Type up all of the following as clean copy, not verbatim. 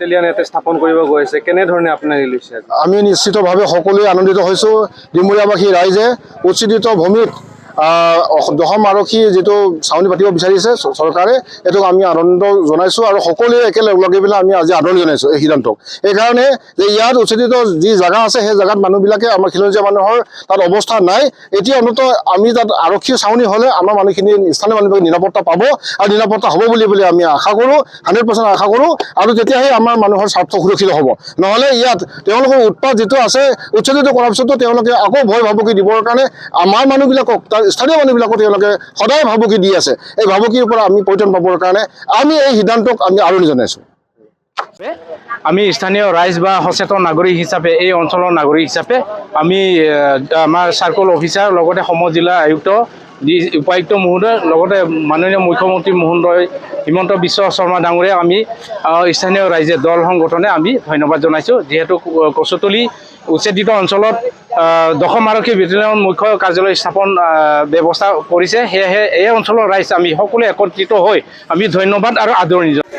Battalion ইয়াতে স্থাপন কৰিব গৈ আছে, কেনেধৰণে আপোনালোকে লৈছে? আমি নিশ্চিতভাৱে সকলোৱে আনন্দিত হৈছোঁ। ডিমৰীয়াবাসী ৰাইজে উচ্ছেদিত ভূমিত দশম আৰক্ষী যিটো চাউনি পাতিব বিচাৰিছে চৰকাৰে, এইটোক আমি আনন্দ জনাইছোঁ আৰু সকলোৱে একেলগে পেলাই আমি আজি আদৰণি জনাইছোঁ এই সিদ্ধান্তক। এইকাৰণে যে ইয়াত উচ্ছেদিত যি জেগা আছে সেই জেগাত মানুহবিলাকে আমাৰ খিলঞ্জীয়া মানুহৰ তাত অৱস্থা নাই। এতিয়া অন্ততঃ আমি তাত আৰক্ষী চাউনি হ'লে আমাৰ মানুহখিনি স্থানীয় মানুহবিলাকে নিৰাপত্তা পাব আৰু নিৰাপত্তা হ'ব বুলি আমি আশা কৰোঁ, 100% আশা কৰোঁ। আৰু তেতিয়াহে আমাৰ মানুহৰ স্বাৰ্থ সুৰক্ষিত হ'ব। নহ'লে ইয়াত তেওঁলোকৰ উৎপাত যিটো আছে, উচ্ছেদিত কৰাৰ পিছতো তেওঁলোকে আকৌ ভয় ভাবুকি দিবৰ কাৰণে আমাৰ মানুহবিলাকক, স্থানীয় মানুহবিলাকক তেওঁলোকে সদায় ভাবুকি দি আছে। এই ভাবুকিৰ পৰা আমি পৰিত্ৰাণ পাবৰ কাৰণে আমি এই সিদ্ধান্তক আমি আদৰণি জনাইছোঁ। আমি স্থানীয় ৰাইজ বা সচেতন নাগৰিক হিচাপে, এই অঞ্চলৰ নাগৰিক হিচাপে আমি আমাৰ চাৰ্কল অফিচাৰ লগতে সম জিলা আয়ুক্ত, উপায়ুক্ত মহোদয়, লগতে মাননীয় মুখ্যমন্ত্ৰী মহোদয় হিমন্ত বিশ্ব শৰ্মা ডাঙৰীয়াক আমি স্থানীয় ৰাইজে দল সংগঠনে আমি ধন্যবাদ জনাইছোঁ। যিহেতু কচুতলি উচ্ছেদিত অঞ্চলত দশম আৰক্ষী বেটেলিয়ন মুখ্য কাৰ্যালয় স্থাপন ব্যৱস্থা কৰিছে, সেয়েহে এই অঞ্চলৰ ৰাইজ আমি সকলোৱে একত্ৰিত হৈ আমি ধন্যবাদ আৰু আদৰণি জনাইছোঁ।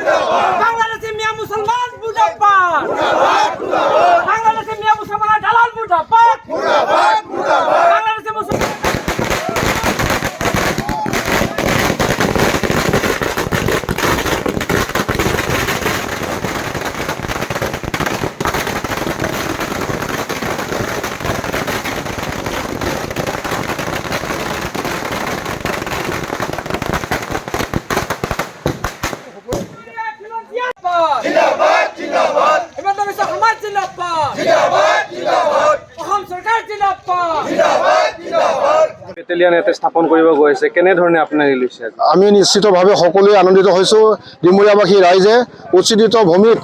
বেটেলিয়ান ইয়াতে স্থাপন কৰিব গৈ আছে, কেনেধৰণে আপোনালোকে লৈছে? আমি নিশ্চিতভাৱে সকলোৱে আনন্দিত হৈছোঁ। ডিমৰীয়াবাসী ৰাইজে উচ্ছেদিত ভূমিত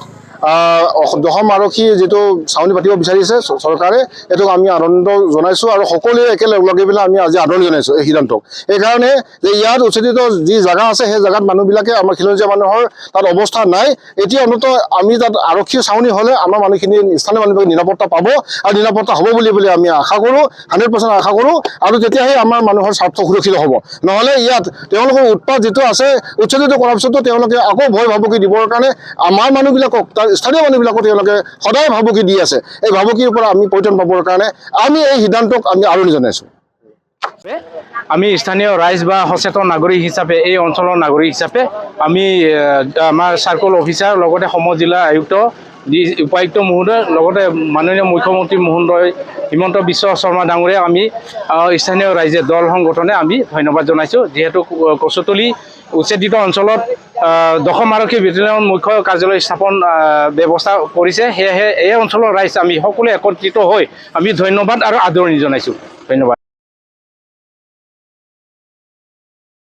দশম আৰক্ষী যিটো চাউনি পাতিব বিচাৰিছে চৰকাৰে, এইটোক আমি আনন্দ জনাইছোঁ আৰু সকলোৱে একেলগে পেলাই আমি আজি আদৰণি জনাইছোঁ এই সিদ্ধান্তক। এইকাৰণে যে ইয়াত উচ্ছেদিত যি জেগা আছে সেই জেগাত মানুহবিলাকে আমাৰ খিলঞ্জীয়া মানুহৰ তাত অৱস্থা নাই। এতিয়া অন্ততঃ আমি তাত আৰক্ষী চাউনি হ'লে আমাৰ মানুহখিনি স্থানীয় মানুহবিলাকে নিৰাপত্তা পাব আৰু নিৰাপত্তা হ'ব বুলি আমি আশা কৰোঁ, 100% আশা কৰোঁ। আৰু তেতিয়াহে আমাৰ মানুহৰ স্বাৰ্থ সুৰক্ষিত হ'ব। নহ'লে ইয়াত তেওঁলোকৰ উৎপাত যিটো আছে, উচ্ছেদিত কৰাৰ পিছতো তেওঁলোকে আকৌ ভয় ভাবুকি দিবৰ কাৰণে আমাৰ মানুহবিলাকক, স্থানীয় মানুহবিলাকক তেওঁলোকে সদায় ভাবুকি দি আছে। এই ভাবুকিৰ পৰা আমি পৰিত্ৰাণ পাবৰ কাৰণে আমি এই সিদ্ধান্তক আমি আদৰণি জনাইছোঁ। আমি স্থানীয় ৰাইজ বা সচেতন নাগৰিক হিচাপে, এই অঞ্চলৰ নাগৰিক হিচাপে আমি আমাৰ চাৰ্কল অফিচাৰ লগতে সম জিলা আয়ুক্ত, উপায়ুক্ত মহোদয়, লগতে মাননীয় মুখ্যমন্ত্ৰী মহোদয় হিমন্ত বিশ্ব শৰ্মা ডাঙৰীয়াক আমি স্থানীয় ৰাইজে দল সংগঠনে আমি ধন্যবাদ জনাইছোঁ। যিহেতু কচুতলি উচ্ছেদিত অঞ্চলত দশম আৰক্ষী বেটেলিয়ন মুখ্য কাৰ্যালয় স্থাপন ব্যৱস্থা কৰিছে, সেয়েহে এই অঞ্চলৰ ৰাইজ আমি সকলোৱে একত্ৰিত হৈ আমি ধন্যবাদ আৰু আদৰণি জনাইছোঁ। ধন্যবাদ।